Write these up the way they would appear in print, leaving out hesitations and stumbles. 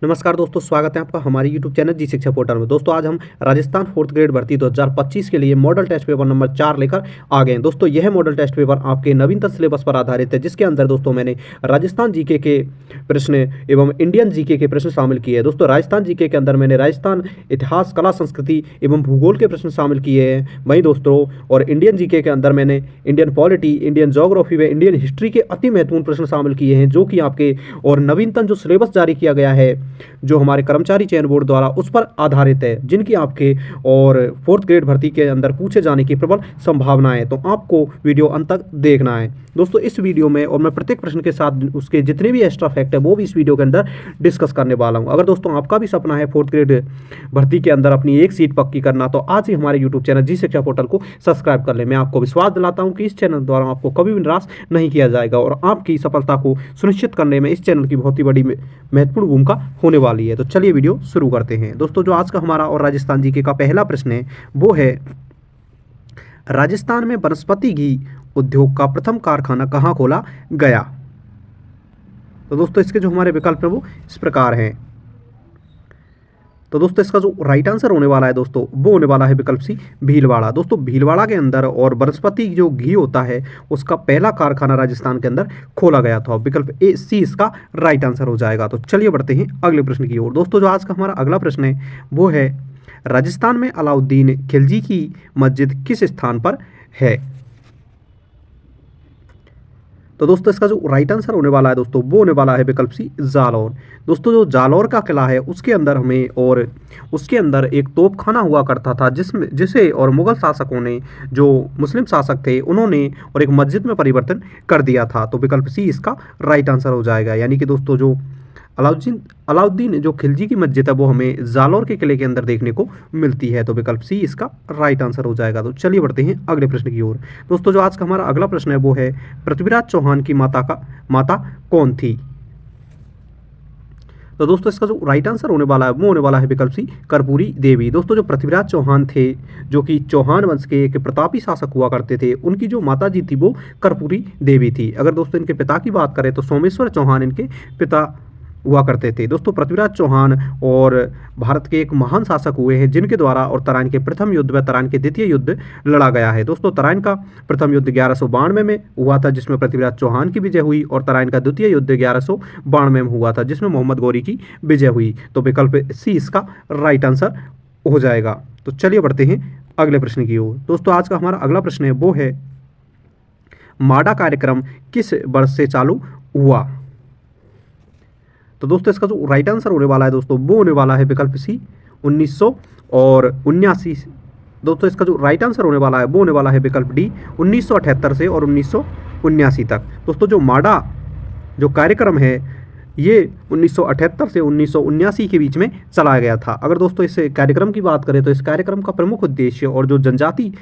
नमस्कार दोस्तों, स्वागत है आपका हमारी यूट्यूब चैनल जी शिक्षा पोर्टल में। दोस्तों आज हम राजस्थान फोर्थ ग्रेड भर्ती 2025 के लिए मॉडल टेस्ट पेपर नंबर 4 लेकर आ गए हैं। दोस्तों यह मॉडल टेस्ट पेपर आपके नवीनतम सिलेबस पर आधारित है, जिसके अंदर दोस्तों मैंने राजस्थान जीके के प्रश्न एवं इंडियन जीके के प्रश्न शामिल किए हैं। दोस्तों राजस्थान जीके के अंदर मैंने राजस्थान इतिहास, कला, संस्कृति एवं भूगोल के प्रश्न शामिल किए हैं। वहीं दोस्तों और इंडियन जीके के अंदर मैंने इंडियन पॉलिटी, इंडियन ज्योग्राफी व इंडियन हिस्ट्री के अति महत्वपूर्ण प्रश्न शामिल किए हैं, जो कि आपके और नवीनतम जो सिलेबस जारी किया गया है जो हमारे कर्मचारी चयन बोर्ड द्वारा, उस पर आधारित है, जिनकी आपके और फोर्थ ग्रेड भर्ती के अंदर पूछे जाने की प्रबल संभावना है। तो आपको वीडियो अंत तक देखना है दोस्तों। इस वीडियो में और मैं प्रत्येक प्रश्न के साथ उसके जितने भी एक्स्ट्रा फैक्ट है वो भी इस वीडियो के अंदर डिस्कस करने वाला हूं। अगर दोस्तों आपका भी सपना है फोर्थ ग्रेड भर्ती के अंदर अपनी एक सीट पक्की करना, तो आज ही हमारे यूट्यूब चैनल जी शिक्षा पोर्टल को सब्सक्राइब कर ले। मैं आपको विश्वास दिलाता हूं कि इस चैनल द्वारा आपको कभी भी निराश नहीं किया जाएगा और आपकी सफलता को सुनिश्चित करने में इस चैनल की बहुत ही बड़ी महत्वपूर्ण भूमिका होने वाली है। तो चलिए वीडियो शुरू करते हैं। दोस्तों जो आज का हमारा और राजस्थान जीके का पहला प्रश्न है वो है, राजस्थान में वनस्पति घी उद्योग का प्रथम कारखाना कहाँ खोला गया। तो दोस्तों इसके जो हमारे विकल्प है वो इस प्रकार हैं। तो दोस्तों इसका जो राइट आंसर होने वाला है दोस्तों वो होने वाला है विकल्प सी, भीलवाड़ा। दोस्तों भीलवाड़ा के अंदर और वनस्पति जो घी होता है उसका पहला कारखाना राजस्थान के अंदर खोला गया था। विकल्प ए सी इसका राइट आंसर हो जाएगा। तो चलिए बढ़ते हैं अगले प्रश्न की ओर। दोस्तों जो आज का हमारा अगला प्रश्न है वो है, राजस्थान में अलाउद्दीन खिलजी की मस्जिद किस स्थान पर है। तो दोस्तों इसका जो राइट आंसर होने वाला है दोस्तों वो होने वाला है विकल्प सी, जालौर। दोस्तों जो जालौर का किला है उसके अंदर हमें और उसके अंदर एक तोपखाना हुआ करता था, जिसे और मुगल शासकों ने, जो मुस्लिम शासक थे, उन्होंने और एक मस्जिद में परिवर्तन कर दिया था। तो विकल्प सी इसका राइट आंसर हो जाएगा। यानी कि दोस्तों जो अलाउद्दीन जो खिलजी की मस्जिद है वो हमें जालौर के किले के अंदर देखने को मिलती है। तो विकल्प सी इसका राइट आंसर हो जाएगा। तो चलिए बढ़ते हैं अगले प्रश्न की ओर। दोस्तों जो आज का हमारा अगला प्रश्न है वो है, पृथ्वीराज चौहान की माता कौन थी। तो दोस्तों इसका जो राइट आंसर होने वाला है वो होने वाला है विकल्प सी, कर्पूरी देवी। दोस्तों जो पृथ्वीराज चौहान थे, जो कि चौहान वंश के एक प्रतापी शासक हुआ करते थे, उनकी जो माता जी थी वो कर्पूरी देवी थी। अगर दोस्तों इनके पिता की बात करें तो सोमेश्वर चौहान इनके पिता हुआ करते थे। दोस्तों पृथ्वीराज चौहान और भारत के एक महान शासक हुए हैं, जिनके द्वारा और तराइन के प्रथम युद्ध व तराइन के द्वितीय युद्ध लड़ा गया है। दोस्तों तराइन का प्रथम युद्ध 1192 में हुआ था, जिसमें पृथ्वीराज चौहान की विजय हुई, और तराइन का द्वितीय युद्ध 1192 में हुआ था, जिसमें मोहम्मद गौरी की विजय हुई। तो विकल्प सी इसका राइट आंसर हो जाएगा। तो चलिए बढ़ते हैं अगले प्रश्न की ओर। दोस्तों आज का हमारा अगला प्रश्न है वो है, माडा कार्यक्रम किस वर्ष से चालू हुआ। तो दोस्तों इसका जो राइट आंसर होने वाला है दोस्तों वो होने वाला है विकल्प सी, 1979। दोस्तों इसका जो राइट आंसर होने वाला है वो होने वाला है विकल्प डी, 1978 से और 1979 तक। दोस्तों जो माडा जो कार्यक्रम है ये 1978 से 1979 के बीच में चलाया गया था। अगर दोस्तों इस कार्यक्रम की बात करें तो इस कार्यक्रम का प्रमुख उद्देश्य और जो जनजाति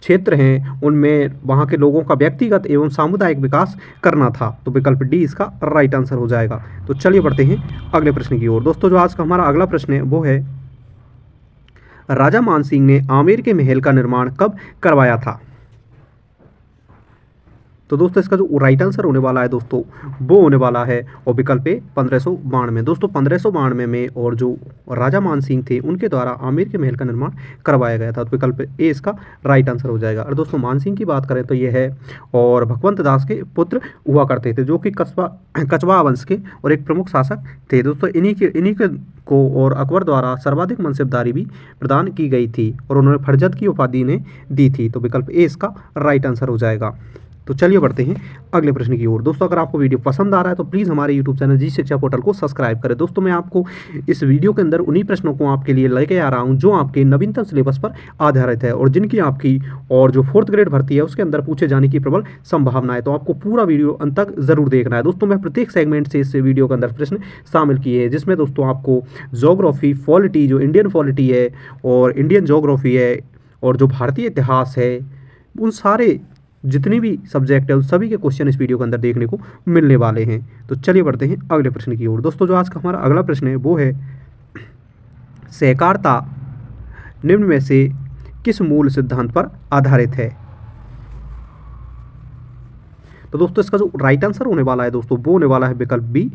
क्षेत्र हैं उनमें वहाँ के लोगों का व्यक्तिगत एवं सामुदायिक विकास करना था। तो विकल्प डी इसका राइट आंसर हो जाएगा। तो चलिए बढ़ते हैं अगले प्रश्न की ओर। दोस्तों जो आज का हमारा अगला प्रश्न है वो है, राजा मानसिंह ने आमेर के महल का निर्माण कब करवाया था। तो दोस्तों इसका जो राइट आंसर होने वाला है दोस्तों वो होने वाला है और विकल्प ए 1592। दोस्तों 1592 में और जो राजा मानसिंह थे उनके द्वारा आमेर के महल का निर्माण करवाया गया था। तो विकल्प ए इसका राइट आंसर हो जाएगा। और दोस्तों मानसिंह की बात करें तो ये है और भगवंत दास के पुत्र हुआ करते थे, जो कि कछवाहा वंश के और एक प्रमुख शासक थे। दोस्तों इन्हीं के को और अकबर द्वारा सर्वाधिक मनसबदारी भी प्रदान की गई थी और उन्होंने फरजत की उपाधि इन्हें दी थी। तो विकल्प ए इसका राइट आंसर हो जाएगा। तो चलिए बढ़ते हैं अगले प्रश्न की ओर। दोस्तों अगर आपको वीडियो पसंद आ रहा है तो प्लीज़ हमारे यूट्यूब चैनल जी शिक्षा पोर्टल को सब्सक्राइब करें। दोस्तों मैं आपको इस वीडियो के अंदर उन्हीं प्रश्नों को आपके लिए लेके आ रहा हूं जो आपके नवीनतम सिलेबस पर आधारित है और जिनकी आपकी और जो फोर्थ ग्रेड भर्ती है उसके अंदर पूछे जाने की प्रबल संभावना है। तो आपको पूरा वीडियो अंत तक जरूर देखना है। दोस्तों मैं प्रत्येक सेगमेंट से इस वीडियो के अंदर प्रश्न शामिल किए हैं, जिसमें दोस्तों आपको ज्योग्राफी, पॉलिटी, जो इंडियन पॉलिटी है और इंडियन ज्योग्राफी है और जो भारतीय इतिहास है, उन सारे जितनी भी सब्जेक्ट है उन सभी के क्वेश्चन इस वीडियो के अंदर देखने को मिलने वाले हैं। तो चलिए बढ़ते हैं अगले प्रश्न की ओर। दोस्तों जो आज का हमारा अगला प्रश्न है वो है, सहकारिता निम्न में से किस मूल सिद्धांत पर आधारित है। तो दोस्तों इसका जो राइट आंसर होने वाला है दोस्तों वो होने वाला है विकल्प बी,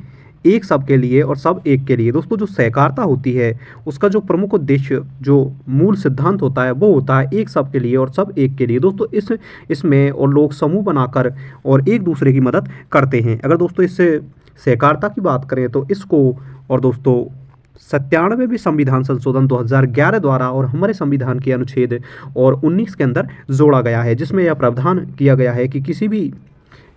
एक सब के लिए और सब एक के लिए। दोस्तों जो सहकारिता होती है उसका जो प्रमुख उद्देश्य, जो मूल सिद्धांत होता है वो होता है एक सब के लिए और सब एक के लिए। दोस्तों इसमें और लोग समूह बनाकर और एक दूसरे की मदद करते हैं। अगर दोस्तों इससे सहकारिता की बात करें तो इसको और दोस्तों 97वें संविधान संशोधन 2011 द्वारा और हमारे संविधान के अनुच्छेद और 19 के अंदर जोड़ा गया है, जिसमें यह प्रावधान किया गया है कि किसी भी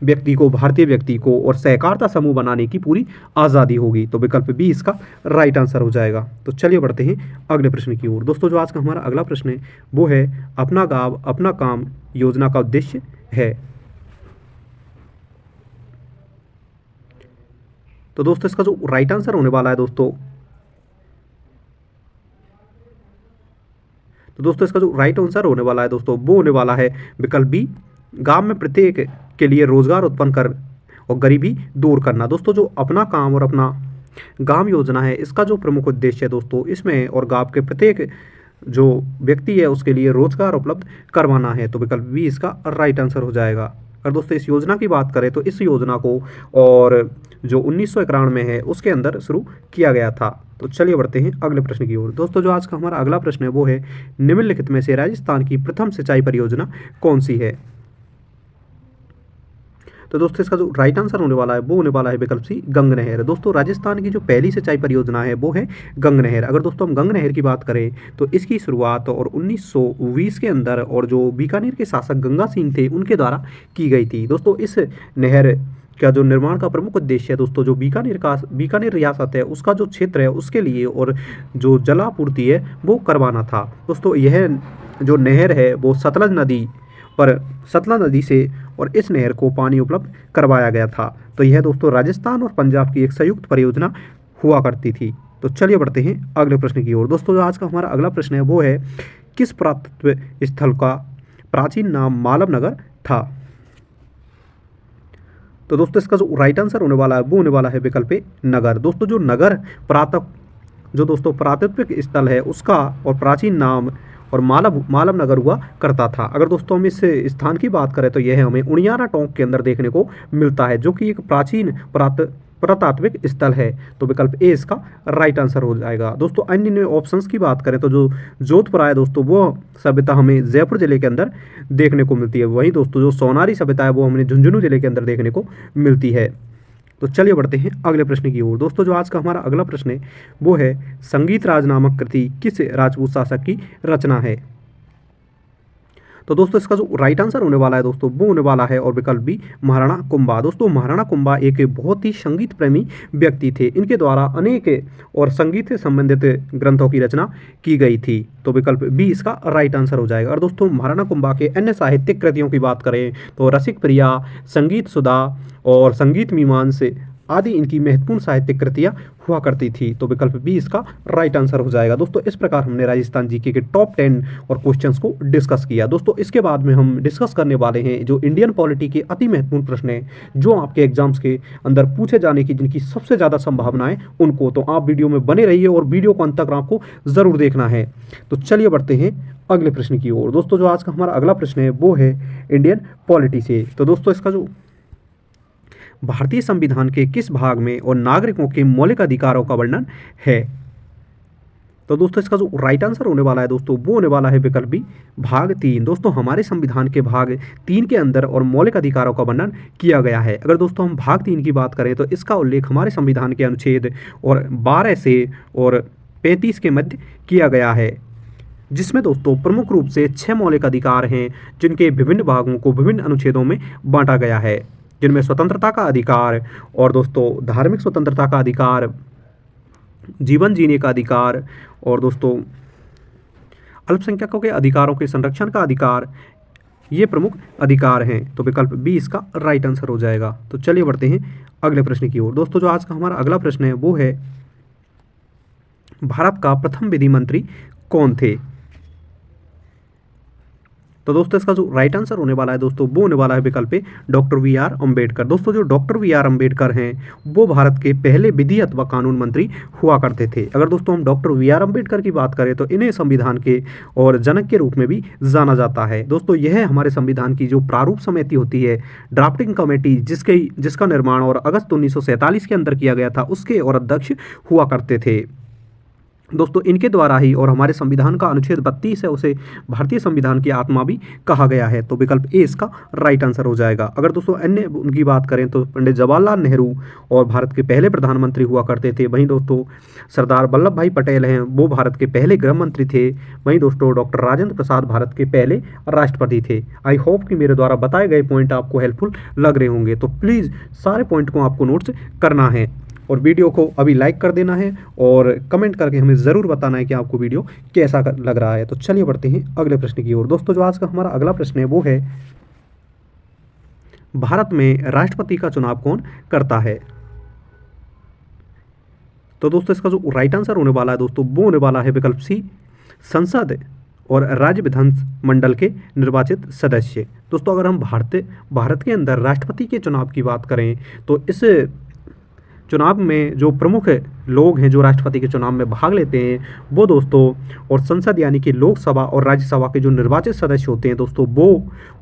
व्यक्ति को, भारतीय व्यक्ति को और सहकारिता समूह बनाने की पूरी आज़ादी होगी। तो विकल्प बी इसका राइट आंसर हो जाएगा। तो चलिए बढ़ते हैं अगले प्रश्न की ओर। दोस्तों जो आज का हमारा अगला प्रश्न है वो है अपना गांव अपना काम योजना का उद्देश्य है। तो दोस्तों इसका जो राइट आंसर होने वाला है दोस्तों इसका जो राइट आंसर होने वाला है दोस्तों वो होने वाला है विकल्प बी, गांव में प्रत्येक के लिए रोजगार उत्पन्न कर और गरीबी दूर करना। दोस्तों जो अपना काम और अपना गांव योजना है इसका जो प्रमुख उद्देश्य है दोस्तों इसमें और गांव के प्रत्येक जो व्यक्ति है उसके लिए रोजगार उपलब्ध करवाना है। तो विकल्प बी इसका राइट आंसर हो जाएगा। अगर दोस्तों इस योजना की बात करें तो इस योजना को और जो 1991 में है उसके अंदर शुरू किया गया था। तो चलिए बढ़ते हैं अगले प्रश्न की ओर। दोस्तों जो आज का हमारा अगला प्रश्न है वो है निम्नलिखित में से राजस्थान की प्रथम सिंचाई परियोजना कौन सी है। तो दोस्तों इसका जो राइट आंसर होने वाला है वो होने वाला है विकल्प सी, गंग नहर। दोस्तों राजस्थान की जो पहली सिंचाई परियोजना है वो है गंग नहर। अगर दोस्तों हम गंग नहर की बात करें तो इसकी शुरुआत और 1920 के अंदर और जो बीकानेर के शासक गंगा सिंह थे उनके द्वारा की गई थी। दोस्तों इस नहर का जो निर्माण का प्रमुख उद्देश्य है दोस्तों जो बीकानेर रियासत है उसका जो क्षेत्र है उसके लिए और जो जलापूर्ति है वो करवाना था। दोस्तों यह जो नहर है वो सतलज नदी से और इस नहर को पानी उपलब्ध करवाया गया था। तो यह दोस्तों राजस्थान और पंजाब की एक संयुक्त परियोजना हुआ करती थी। तो चलिए बढ़ते हैं अगले प्रश्न की ओर। दोस्तों जो आज का हमारा अगला प्रश्न है वो है किस पुरातत्व स्थल का प्राचीन नाम मालव नगर था। तो दोस्तों इसका जो राइट आंसर होने वाला है वो होने वाला है विकल्प ए, नगर। दोस्तों जो नगर पुरातत्विक स्थल है उसका और प्राचीन नाम और मालव नगर हुआ करता था। अगर दोस्तों हम इस स्थान की बात करें तो यह हमें उनियारा टोंक के अंदर देखने को मिलता है जो कि एक प्राचीन पुरातात्विक स्थल है। तो विकल्प ए इसका राइट आंसर हो जाएगा। दोस्तों अन्य ऑप्शंस की बात करें तो जो जोधपुरा है दोस्तों वो सभ्यता हमें जयपुर जिले के अंदर देखने को मिलती है। वहीं दोस्तों जो सोनारी सभ्यता है वो हमें झुंझुनू जिले के अंदर देखने को मिलती है। तो चलिए बढ़ते हैं अगले प्रश्न की ओर। दोस्तों जो आज का हमारा अगला प्रश्न है वो है संगीत राज नामक कृति किस राजपूत शासक की रचना है। तो दोस्तों इसका जो राइट आंसर होने वाला है दोस्तों वो होने वाला है और विकल्प बी, महाराणा कुंभा। दोस्तों महाराणा कुंभा एक बहुत ही संगीत प्रेमी व्यक्ति थे। इनके द्वारा अनेक और संगीत से संबंधित ग्रंथों की रचना की गई थी। तो विकल्प बी इसका राइट आंसर हो जाएगा। और दोस्तों महाराणा कुंभा के अन्य साहित्यिक कृतियों की बात करें तो रसिक प्रिया, संगीत सुधा और संगीत मीमांस आदि इनकी महत्वपूर्ण साहित्यिक कृतियाँ हुआ करती थी। तो विकल्प बी इसका राइट आंसर हो जाएगा। दोस्तों इस प्रकार हमने राजस्थान जीके के टॉप 10 और क्वेश्चंस को डिस्कस किया। दोस्तों इसके बाद में हम डिस्कस करने वाले हैं जो इंडियन पॉलिटी के अति महत्वपूर्ण प्रश्न हैं जो आपके एग्जाम्स के अंदर पूछे जाने की जिनकी सबसे ज़्यादा संभावनाएं उनको। तो आप वीडियो में बने रहिए और वीडियो को अंत तक आपको ज़रूर देखना है। तो चलिए बढ़ते हैं अगले प्रश्न की ओर। दोस्तों जो आज का हमारा अगला प्रश्न है वो है इंडियन पॉलिटी से। तो दोस्तों इसका जो भारतीय संविधान के किस भाग में और नागरिकों के मौलिक अधिकारों का वर्णन है। तो दोस्तों इसका जो राइट आंसर होने वाला है दोस्तों वो होने वाला है विकल्प बी, भाग 3। दोस्तों हमारे संविधान के भाग 3 के अंदर और मौलिक अधिकारों का वर्णन किया गया है। अगर दोस्तों हम भाग 3 की बात करें तो इसका उल्लेख हमारे संविधान के अनुच्छेद और 12 से और 35 के मध्य किया गया है, जिसमें दोस्तों प्रमुख रूप से 6 मौलिक अधिकार हैं जिनके विभिन्न भागों को विभिन्न अनुच्छेदों में बांटा गया है, जिनमें स्वतंत्रता का अधिकार और दोस्तों धार्मिक स्वतंत्रता का अधिकार, जीवन जीने का अधिकार और दोस्तों अल्पसंख्यकों के अधिकारों के संरक्षण का अधिकार, ये प्रमुख अधिकार हैं। तो विकल्प बी इसका राइट आंसर हो जाएगा। तो चलिए बढ़ते हैं अगले प्रश्न की ओर। दोस्तों जो आज का हमारा अगला प्रश्न है वो है भारत का प्रथम विधि मंत्री कौन थे। तो दोस्तों इसका जो राइट आंसर होने वाला है दोस्तों वो होने वाला है विकल्प ए डॉक्टर वी आर अम्बेडकर। दोस्तों जो डॉक्टर वी आर अम्बेडकर हैं वो भारत के पहले विधि अथवा कानून मंत्री हुआ करते थे। अगर दोस्तों हम डॉक्टर वी आर अम्बेडकर की बात करें तो इन्हें संविधान के और जनक के रूप में भी जाना जाता है। दोस्तों यह हमारे संविधान की जो प्रारूप समिति होती है, ड्राफ्टिंग कमेटी, जिसका निर्माण और अगस्त 1947 के अंदर किया गया था, उसके और अध्यक्ष हुआ करते थे। दोस्तों इनके द्वारा ही और हमारे संविधान का अनुच्छेद 32 है उसे भारतीय संविधान की आत्मा भी कहा गया है। तो विकल्प ए इसका राइट आंसर हो जाएगा। अगर दोस्तों अन्य उनकी बात करें तो पंडित जवाहरलाल नेहरू और भारत के पहले प्रधानमंत्री हुआ करते थे। वहीं दोस्तों सरदार वल्लभ भाई पटेल हैं, वो भारत के पहले गृह मंत्री थे। वहीं दोस्तों डॉक्टर राजेंद्र प्रसाद भारत के पहले राष्ट्रपति थे। आई होप कि मेरे द्वारा बताए गए पॉइंट आपको हेल्पफुल लग रहे होंगे। तो प्लीज़ सारे पॉइंट को आपको नोट्स करना है और वीडियो को अभी लाइक कर देना है और कमेंट करके हमें ज़रूर बताना है कि आपको वीडियो कैसा लग रहा है। तो चलिए बढ़ते हैं अगले प्रश्न की ओर। दोस्तों जो आज का हमारा अगला प्रश्न है वो है भारत में राष्ट्रपति का चुनाव कौन करता है। तो दोस्तों इसका जो राइट आंसर होने वाला है दोस्तों वो होने वाला है विकल्प सी, संसद और राज्य विधानमंडल के निर्वाचित सदस्य। दोस्तों अगर हम भारत के अंदर राष्ट्रपति के चुनाव की बात करें तो इस चुनाव में जो प्रमुख लोग हैं जो राष्ट्रपति के चुनाव में भाग लेते हैं वो दोस्तों और संसद यानी कि लोकसभा और राज्यसभा के जो निर्वाचित सदस्य होते हैं दोस्तों वो,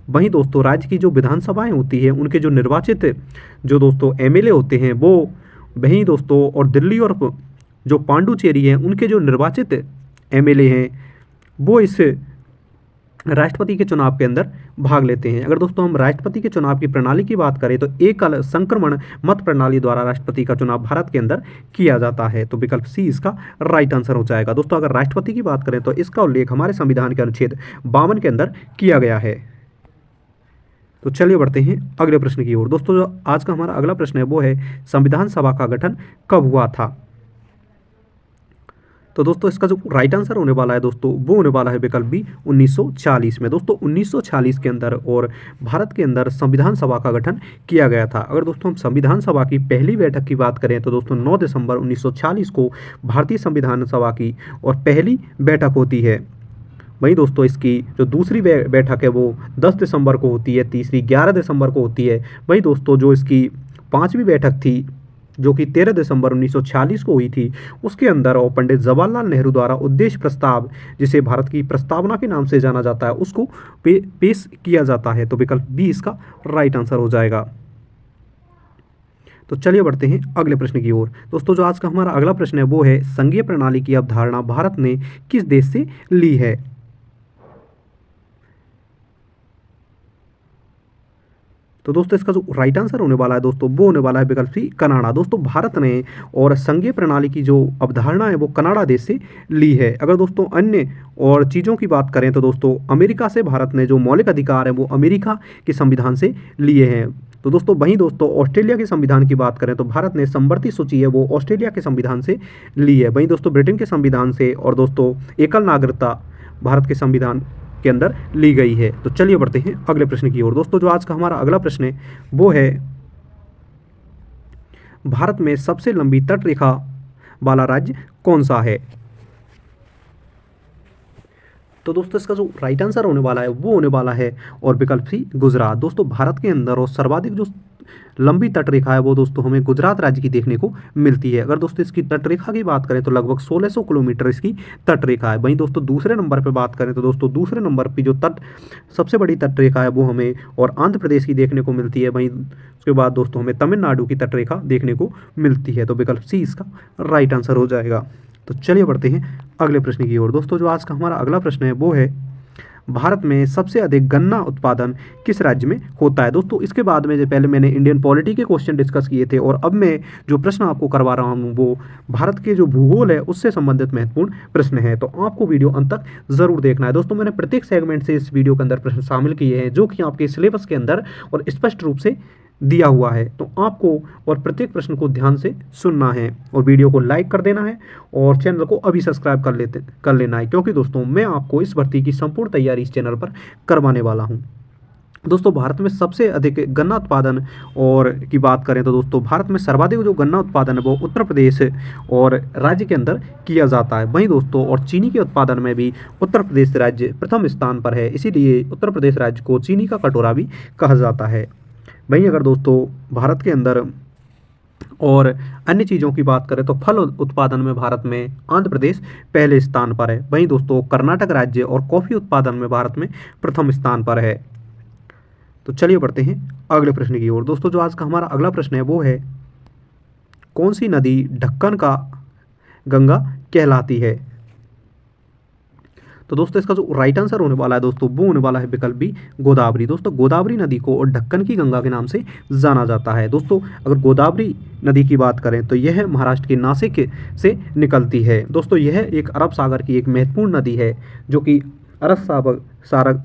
वहीं दोस्तों राज्य की जो विधानसभाएं होती हैं उनके जो निर्वाचित जो दोस्तों एमएलए होते हैं वो, वहीं दोस्तों और दिल्ली और जो पांडुचेरी हैं उनके जो निर्वाचित एमएलए हैं वो इस राष्ट्रपति के चुनाव के अंदर भाग लेते हैं। अगर दोस्तों हम राष्ट्रपति के चुनाव की प्रणाली की बात करें तो एकल संक्रमण मत प्रणाली द्वारा राष्ट्रपति का चुनाव भारत के अंदर किया जाता है। तो विकल्प सी इसका राइट आंसर हो जाएगा। दोस्तों अगर राष्ट्रपति की बात करें तो इसका उल्लेख हमारे संविधान के अनुच्छेद 52 के अंदर किया गया है। तो चलिए बढ़ते हैं अगले प्रश्न की ओर। दोस्तों जो आज का हमारा अगला प्रश्न है वो है संविधान सभा का गठन कब हुआ था। तो दोस्तों इसका जो राइट आंसर होने वाला है दोस्तों वो होने वाला है विकल्प बी 1940 में। दोस्तों 1940 के अंदर और भारत के अंदर संविधान सभा का गठन किया गया था। अगर दोस्तों हम संविधान सभा की पहली बैठक की बात करें तो दोस्तों 9 दिसंबर 1940 को भारतीय संविधान सभा की और पहली बैठक होती है। वहीं दोस्तों इसकी जो दूसरी बैठक है वो 10 दिसंबर को होती है, तीसरी 11 दिसंबर को होती है। वहीं दोस्तों जो इसकी पाँचवीं बैठक थी जो कि 13 दिसंबर 1946 को हुई थी, उसके अंदर और पंडित जवाहरलाल नेहरू द्वारा उद्देश्य प्रस्ताव, जिसे भारत की प्रस्तावना के नाम से जाना जाता है, उसको पेश किया जाता है। तो विकल्प बी इसका राइट आंसर हो जाएगा। तो चलिए बढ़ते हैं अगले प्रश्न की ओर। दोस्तों जो आज का हमारा अगला प्रश्न है वो है संघीय प्रणाली की अवधारणा भारत ने किस देश से ली है। तो दोस्तों इसका जो राइट आंसर होने वाला है दोस्तों वो होने वाला है विकल्प सी, कनाडा। दोस्तों भारत ने और संघीय प्रणाली की जो अवधारणा है वो कनाडा देश से ली है। अगर दोस्तों अन्य और चीज़ों की बात करें तो दोस्तों अमेरिका से भारत ने जो मौलिक अधिकार है वो अमेरिका के संविधान से लिए हैं। तो दोस्तों वहीं दोस्तों ऑस्ट्रेलिया के संविधान की बात करें तो भारत ने समवर्ती सूची है वो ऑस्ट्रेलिया के संविधान से ली है। वहीं दोस्तों ब्रिटेन के संविधान से और दोस्तों एकल नागरिकता भारत के संविधान के अंदर ली गई है। तो चलिए बढ़ते हैं अगले प्रश्न की ओर। दोस्तों जो आज का हमारा अगला प्रश्न है वो है भारत में सबसे लंबी तट रेखा वाला राज्य कौन सा है। तो दोस्तों इसका जो राइट आंसर होने वाला है वो होने वाला है और विकल्प सी, गुजरात। दोस्तों भारत के अंदर और सर्वाधिक जो लंबी तट रेखा है वो दोस्तों हमें गुजरात राज्य की देखने को मिलती है। अगर दोस्तों इसकी तट रेखा की बात करें तो लगभग 1600 किलोमीटर इसकी तट रेखा है। वहीं दोस्तों दूसरे नंबर पर बात करें तो दोस्तों दूसरे नंबर पर जो सबसे बड़ी तट रेखा है वो हमें और आंध्र प्रदेश की देखने को मिलती है। वहीं उसके बाद दोस्तों हमें तमिलनाडु की तट रेखा देखने को मिलती है। तो विकल्प सी इसका राइट आंसर हो जाएगा। तो चलिए बढ़ते हैं अगले प्रश्न की ओर। दोस्तों जो आज का हमारा अगला प्रश्न है वो है भारत में सबसे अधिक गन्ना उत्पादन किस राज्य में होता है। दोस्तों इसके बाद में जो पहले मैंने इंडियन पॉलिटी के क्वेश्चन डिस्कस किए थे और अब मैं जो प्रश्न आपको करवा रहा हूँ वो भारत के जो भूगोल है उससे संबंधित महत्वपूर्ण प्रश्न है। तो आपको वीडियो अंत तक जरूर देखना है। दोस्तों मैंने प्रत्येक सेगमेंट से इस वीडियो के अंदर प्रश्न शामिल किए हैं जो कि आपके सिलेबस के अंदर और स्पष्ट रूप से दिया हुआ है। तो आपको और प्रत्येक प्रश्न को ध्यान से सुनना है और वीडियो को लाइक कर देना है और चैनल को अभी सब्सक्राइब कर लेना है, क्योंकि दोस्तों मैं आपको इस भर्ती की संपूर्ण तैयारी इस चैनल पर करवाने वाला हूं। दोस्तों भारत में सबसे अधिक गन्ना उत्पादन और की बात करें तो दोस्तों भारत में सर्वाधिक जो गन्ना उत्पादन है वो उत्तर प्रदेश और राज्य के अंदर किया जाता है। वहीं दोस्तों और चीनी के उत्पादन में भी उत्तर प्रदेश राज्य प्रथम स्थान पर है, इसीलिए उत्तर प्रदेश राज्य को चीनी का कटोरा भी कहा जाता है। वहीं अगर दोस्तों भारत के अंदर और अन्य चीज़ों की बात करें तो फल उत्पादन में भारत में आंध्र प्रदेश पहले स्थान पर है। वहीं दोस्तों कर्नाटक राज्य और कॉफ़ी उत्पादन में भारत में प्रथम स्थान पर है। तो चलिए बढ़ते हैं अगले प्रश्न की ओर। दोस्तों जो आज का हमारा अगला प्रश्न है वो है, कौन सी नदी ढक्कन का गंगा कहलाती है? तो दोस्तों इसका जो राइट आंसर होने वाला है दोस्तों वो होने वाला है विकल्प बी, गोदावरी। दोस्तों गोदावरी नदी को ढक्कन की गंगा के नाम से जाना जाता है। दोस्तों अगर गोदावरी नदी की बात करें तो यह महाराष्ट्र के नासिक से निकलती है। दोस्तों यह एक अरब सागर की एक महत्वपूर्ण नदी है जो कि अरब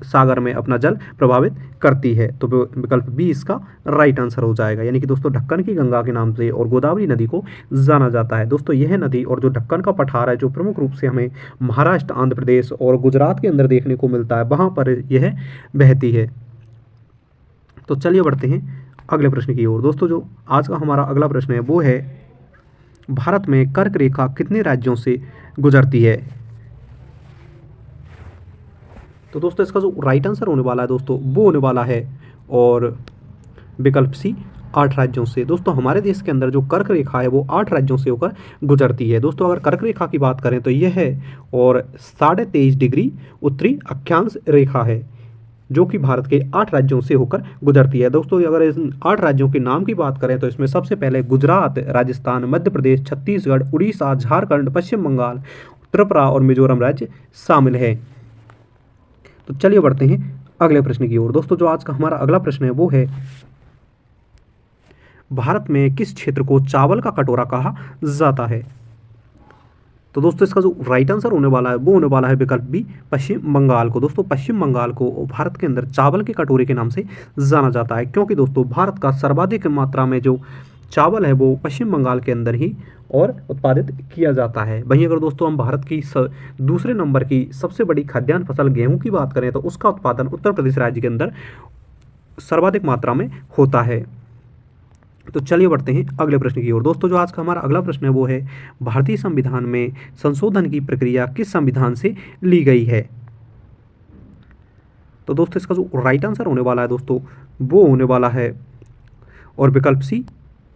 सागर में अपना जल प्रभावित करती है। तो विकल्प बी इसका राइट आंसर हो जाएगा, यानी कि दोस्तों ढक्कन की गंगा के नाम से और गोदावरी नदी को जाना जाता है। दोस्तों यह नदी और जो ढक्कन का पठार है जो प्रमुख रूप से हमें महाराष्ट्र, आंध्र प्रदेश और गुजरात के अंदर देखने को मिलता है, वहाँ पर यह बहती है। तो चलिए बढ़ते हैं अगले प्रश्न की ओर। दोस्तों जो आज का हमारा अगला प्रश्न है वो है, भारत में कर्क रेखा कितने राज्यों से गुजरती है? तो दोस्तों इसका जो राइट आंसर होने वाला है दोस्तों वो होने वाला है और विकल्प सी, 8 राज्यों से। दोस्तों हमारे देश के अंदर जो कर्क रेखा है वो 8 राज्यों से होकर गुजरती है। दोस्तों अगर कर्क रेखा की बात करें तो यह है और 23.5 डिग्री उत्तरी अक्षांश रेखा है जो कि भारत के 8 राज्यों से होकर गुजरती है। दोस्तों अगर इन 8 राज्यों के नाम की बात करें तो इसमें सबसे पहले गुजरात, राजस्थान, मध्य प्रदेश, छत्तीसगढ़, उड़ीसा, झारखंड, पश्चिम बंगाल, त्रिपुरा और मिजोरम राज्य शामिल है। तो चलिए बढ़ते हैं अगले प्रश्न की ओर। दोस्तों जो आज का हमारा अगला प्रश्न है वो है, भारत में किस क्षेत्र को चावल का कटोरा कहा जाता है? तो दोस्तों इसका जो राइट आंसर होने वाला है वो होने वाला है विकल्प बी, पश्चिम बंगाल को। दोस्तों पश्चिम बंगाल को भारत के अंदर चावल के कटोरे के नाम से जाना जाता है, क्योंकि दोस्तों भारत का सर्वाधिक मात्रा में जो चावल है वो पश्चिम बंगाल के अंदर ही और उत्पादित किया जाता है। वहीं अगर दोस्तों हम भारत की दूसरे नंबर की सबसे बड़ी खाद्यान्न फसल गेहूं की बात करें तो उसका उत्पादन उत्तर प्रदेश राज्य के अंदर सर्वाधिक मात्रा में होता है। तो चलिए बढ़ते हैं अगले प्रश्न की ओर। दोस्तों जो आज का हमारा अगला प्रश्न है वो है, भारतीय संविधान में संशोधन की प्रक्रिया किस संविधान से ली गई है? तो दोस्तों इसका जो राइट आंसर होने वाला है दोस्तों वो होने वाला है और विकल्प सी,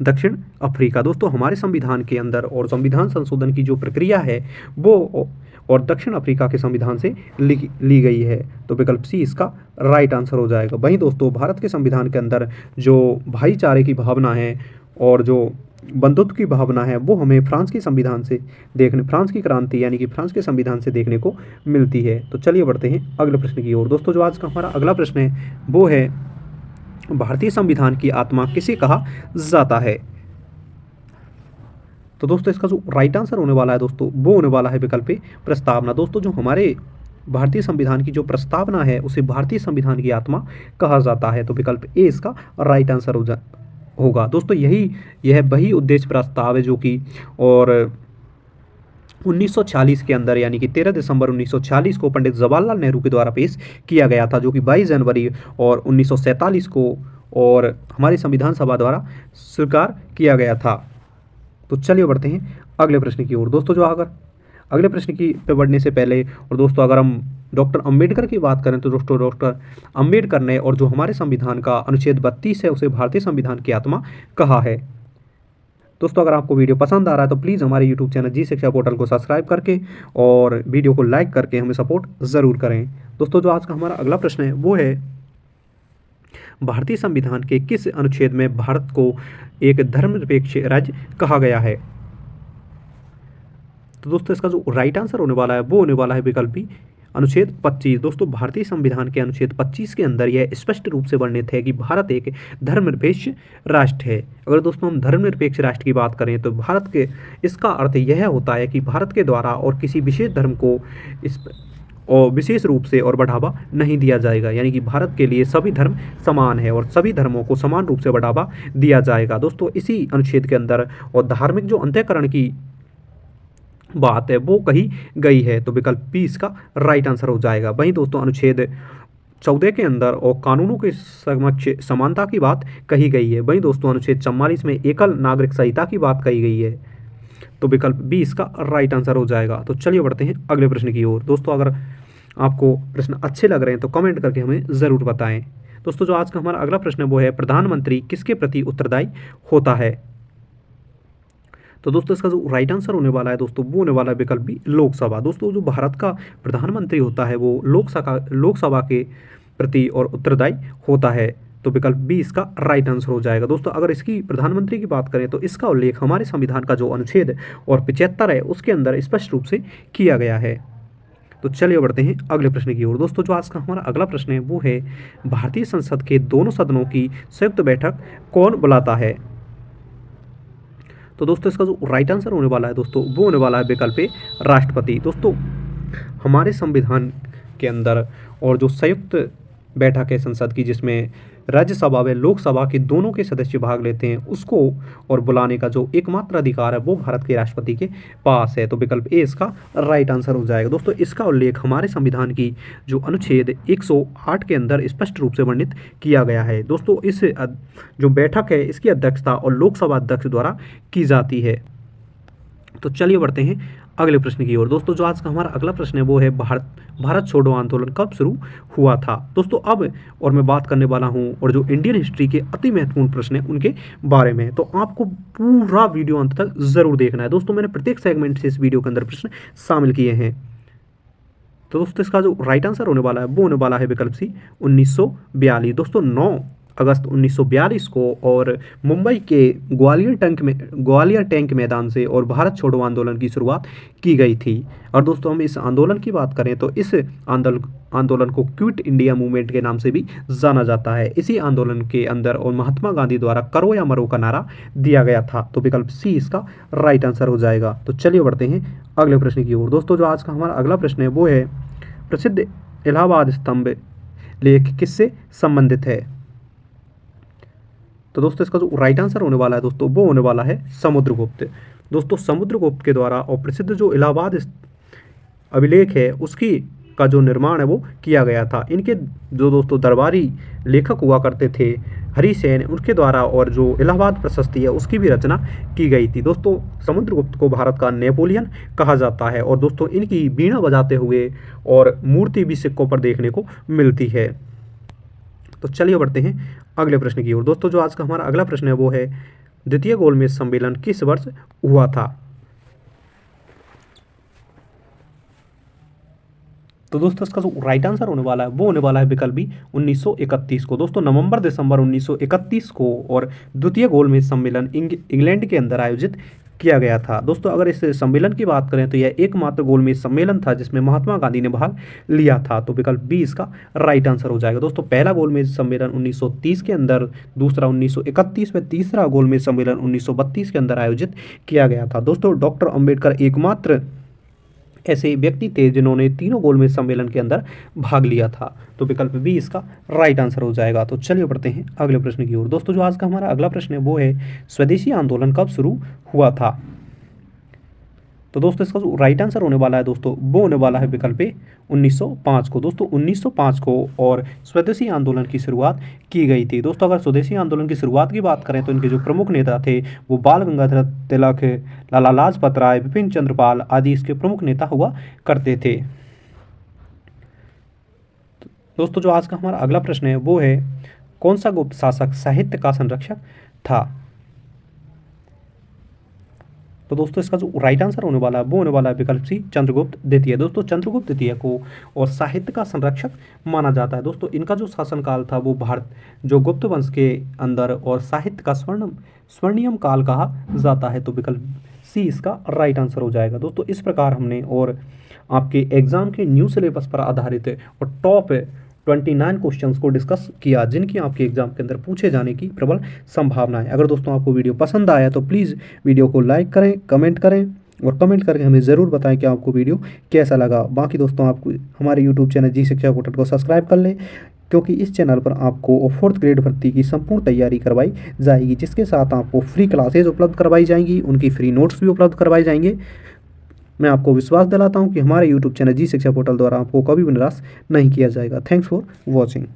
दक्षिण अफ्रीका। दोस्तों हमारे संविधान के अंदर और संविधान संशोधन की जो प्रक्रिया है वो और दक्षिण अफ्रीका के संविधान से ली गई है। तो विकल्प सी इसका राइट आंसर हो जाएगा। वहीं दोस्तों भारत के संविधान के अंदर जो भाईचारे की भावना है और जो बंधुत्व की भावना है वो हमें फ्रांस की संविधान से फ्रांस की क्रांति यानी कि फ्रांस के संविधान से देखने को मिलती है। तो चलिए बढ़ते हैं अगले प्रश्न की ओर। दोस्तों जो आज का हमारा अगला प्रश्न है वो है, भारतीय संविधान की आत्मा किसे कहा जाता है? तो दोस्तों इसका जो राइट आंसर होने वाला है दोस्तों वो होने वाला है विकल्प ए, प्रस्तावना। दोस्तों जो हमारे भारतीय संविधान की जो प्रस्तावना है उसे भारतीय संविधान की आत्मा कहा जाता है। तो विकल्प ए इसका राइट आंसर होगा। दोस्तों यह वही उद्देश्य प्रस्ताव है जो कि और 1946 के अंदर यानी कि 13 दिसंबर 1946 को पंडित जवाहरलाल नेहरू के द्वारा पेश किया गया था, जो कि 22 जनवरी और 1947 को और हमारी संविधान सभा द्वारा स्वीकार किया गया था। तो चलिए बढ़ते हैं अगले प्रश्न की ओर। दोस्तों जो अगर अगले प्रश्न की पे बढ़ने से पहले और दोस्तों अगर हम डॉक्टर अंबेडकर की बात करें तो दोस्तों डॉक्टर अंबेडकर ने और जो हमारे संविधान का अनुच्छेद 32 है उसे भारतीय संविधान की आत्मा कहा है। दोस्तों अगर आपको वीडियो पसंद आ रहा है तो प्लीज़ हमारे यूट्यूब चैनल जी शिक्षा पोर्टल को सब्सक्राइब करके और वीडियो को लाइक करके हमें सपोर्ट ज़रूर करें। दोस्तों जो आज का हमारा अगला प्रश्न है वो है, भारतीय संविधान के किस अनुच्छेद में भारत को एक धर्मनिरपेक्ष राज्य कहा गया है? तो दोस्तों इसका जो राइट आंसर होने वाला है वो होने वाला है विकल्प बी, अनुच्छेद 25। दोस्तों भारतीय संविधान के अनुच्छेद 25 के अंदर यह स्पष्ट रूप से वर्णित है कि भारत एक धर्मनिरपेक्ष राष्ट्र है। अगर दोस्तों हम धर्मनिरपेक्ष राष्ट्र की बात करें तो भारत के इसका अर्थ यह होता है कि भारत के द्वारा और किसी विशेष धर्म को और विशेष रूप से और बढ़ावा नहीं दिया जाएगा, यानी कि भारत के लिए सभी धर्म समान है और सभी धर्मों को समान रूप से बढ़ावा दिया जाएगा। दोस्तों इसी अनुच्छेद के अंदर और धार्मिक जो अंतःकरण की बात है वो कही गई है। तो विकल्प बी इसका राइट आंसर हो जाएगा। वहीं दोस्तों अनुच्छेद 14 के अंदर और कानूनों के समक्ष समानता की बात कही गई है। वहीं दोस्तों अनुच्छेद 44 में एकल नागरिक संहिता की बात कही गई है। तो विकल्प बी इसका राइट आंसर हो जाएगा। तो चलिए बढ़ते हैं अगले प्रश्न की ओर। दोस्तों अगर आपको प्रश्न अच्छे लग रहे हैं तो कमेंट करके हमें ज़रूर बताएं। दोस्तों जो आज का हमारा अगला प्रश्न है वो है, प्रधानमंत्री किसके प्रति उत्तरदायी होता है? तो दोस्तों इसका जो राइट आंसर होने वाला है दोस्तों वो होने वाला है विकल्प बी, लोकसभा। दोस्तों जो भारत का प्रधानमंत्री होता है वो लोकसभा के प्रति और उत्तरदायी होता है। तो विकल्प बी इसका राइट आंसर हो जाएगा। दोस्तों अगर इसकी प्रधानमंत्री की बात करें तो इसका उल्लेख हमारे संविधान का जो अनुच्छेद और 75 है उसके अंदर स्पष्ट रूप से किया गया है। तो चलिए बढ़ते हैं अगले प्रश्न की ओर। दोस्तों जो आज का हमारा अगला प्रश्न है वो है, भारतीय संसद के दोनों सदनों की संयुक्त बैठक कौन बुलाता है? तो दोस्तों इसका जो राइट आंसर होने वाला है दोस्तों वो होने वाला है विकल्प ए, राष्ट्रपति। दोस्तों हमारे संविधान के अंदर और जो संयुक्त बैठक है संसद की, जिसमें राज्यसभा व लोकसभा के दोनों के सदस्य भाग लेते हैं, उसको और बुलाने का जो एकमात्र अधिकार है वो भारत के राष्ट्रपति के पास है। तो विकल्प ए इसका राइट आंसर हो जाएगा। दोस्तों इसका उल्लेख हमारे संविधान की जो अनुच्छेद 108 के अंदर स्पष्ट रूप से वर्णित किया गया है। दोस्तों इस जो बैठक है इसकी अध्यक्षता और लोकसभा अध्यक्ष द्वारा की जाती है। तो चलिए बढ़ते हैं अगले प्रश्न की ओर। दोस्तों जो आज का हमारा अगला प्रश्न है वो है, भारत छोड़ो आंदोलन कब शुरू हुआ था? दोस्तों अब और मैं बात करने वाला हूं और जो इंडियन हिस्ट्री के अति महत्वपूर्ण प्रश्न है उनके बारे में। तो आपको पूरा वीडियो अंत तक जरूर देखना है। दोस्तों मैंने प्रत्येक सेगमेंट से इस वीडियो के अंदर प्रश्न शामिल किए हैं। तो दोस्तों इसका जो राइट आंसर होने वाला है वो होने वाला है विकल्प सी, 1942। दोस्तों 9 अगस्त 1942 को और मुंबई के ग्वालियर टैंक मैदान से और भारत छोड़ो आंदोलन की शुरुआत की गई थी। और दोस्तों हम इस आंदोलन की बात करें तो इस आंदोलन को क्विट इंडिया मूवमेंट के नाम से भी जाना जाता है। इसी आंदोलन के अंदर और महात्मा गांधी द्वारा करो या मरो का नारा दिया गया था। तो विकल्प सी इसका राइट आंसर हो जाएगा। तो चलिए बढ़ते हैं अगले प्रश्न की ओर। दोस्तों जो आज का हमारा अगला प्रश्न है वो है, प्रसिद्ध इलाहाबाद स्तंभ लेख किससे संबंधित है? तो दोस्तों इसका जो राइट आंसर होने वाला है दोस्तों वो होने वाला है समुद्रगुप्त। दोस्तों समुद्रगुप्त के द्वारा और प्रसिद्ध जो इलाहाबाद अभिलेख है उसकी का जो निर्माण है वो किया गया था। इनके जो दोस्तों दरबारी लेखक हुआ करते थे हरिसेन, उनके द्वारा और जो इलाहाबाद प्रशस्ति है उसकी भी रचना की गई थी। दोस्तों समुद्रगुप्त को भारत का नेपोलियन कहा जाता है और दोस्तों इनकी वीणा बजाते हुए और मूर्ति भी सिक्कों पर देखने को मिलती है। तो चलिए बढ़ते हैं अगले प्रश्न की ओर। दोस्तों जो आज का हमारा अगला प्रश्न है वो है, द्वितीय गोलमेज सम्मेलन किस वर्ष हुआ था? तो दोस्तों इसका जो राइट आंसर होने वाला है वो होने वाला है विकल्प बी, 1931 को। दोस्तों नवंबर दिसंबर 1931 को और द्वितीय गोलमेज सम्मेलन इंग्लैंड के अंदर आयोजित किया गया था। दोस्तों अगर इस सम्मेलन की बात करें तो यह एकमात्र गोलमेज सम्मेलन था जिसमें महात्मा गांधी ने भाग लिया था। तो विकल्प बी इसका राइट आंसर हो जाएगा। दोस्तों पहला गोलमेज सम्मेलन 1930 के अंदर, दूसरा 1931 में, तीसरा गोलमेज सम्मेलन 1932 के अंदर आयोजित किया गया था। दोस्तों डॉक्टर अम्बेडकर एकमात्र ऐसे व्यक्ति थे जिन्होंने तीनों गोलमेज सम्मेलन के अंदर भाग लिया था। तो विकल्प बी इसका राइट आंसर हो जाएगा। तो चलिए बढ़ते हैं अगले प्रश्न की ओर। दोस्तों जो आज का हमारा अगला प्रश्न है वो है, स्वदेशी आंदोलन कब शुरू हुआ था? तो दोस्तों इसका जो राइट आंसर होने वाला है दोस्तों वो होने वाला है विकल्प ए, 1905 को। दोस्तों 1905 को और स्वदेशी आंदोलन की शुरुआत की गई थी। दोस्तों अगर स्वदेशी आंदोलन की शुरुआत की बात करें तो इनके जो प्रमुख नेता थे वो बाल गंगाधर तिलक, लाला लाजपत राय, बिपिन चंद्र पाल आदि इसके प्रमुख नेता हुआ करते थे। दोस्तों जो आज का हमारा अगला प्रश्न है वो है, कौन सा गुप्त शासक साहित्य का संरक्षक था? तो दोस्तों इसका जो राइट आंसर होने वाला है वो होने वाला है विकल्प सी, चंद्रगुप्त द्वितीय। दोस्तों चंद्रगुप्त द्वितीय को और साहित्य का संरक्षक माना जाता है। दोस्तों इनका जो शासनकाल था वो भारत जो गुप्त वंश के अंदर और साहित्य का स्वर्णिम काल कहा जाता है। तो विकल्प सी इसका राइट आंसर हो जाएगा। दोस्तों इस प्रकार हमने और आपके एग्जाम के न्यू सिलेबस पर आधारित और टॉप 29 क्वेश्चंस को डिस्कस किया जिनकी आपके एग्जाम के अंदर पूछे जाने की प्रबल संभावना है। अगर दोस्तों आपको वीडियो पसंद आया तो प्लीज़ वीडियो को लाइक करें, कमेंट करें और कमेंट करके हमें ज़रूर बताएं कि आपको वीडियो कैसा लगा। बाकी दोस्तों आपको हमारे यूट्यूब चैनल जी शिक्षा पोर्टल को सब्सक्राइब कर लें, क्योंकि इस चैनल पर आपको 4th ग्रेड भर्ती की संपूर्ण तैयारी करवाई जाएगी, जिसके साथ आपको फ्री क्लासेज उपलब्ध करवाई जाएंगी, उनकी फ्री नोट्स भी उपलब्ध करवाए जाएंगे। मैं आपको विश्वास दिलाता हूँ कि हमारे यूट्यूब चैनल जी शिक्षा पोर्टल द्वारा आपको कभी भी निराश नहीं किया जाएगा। Thanks for watching.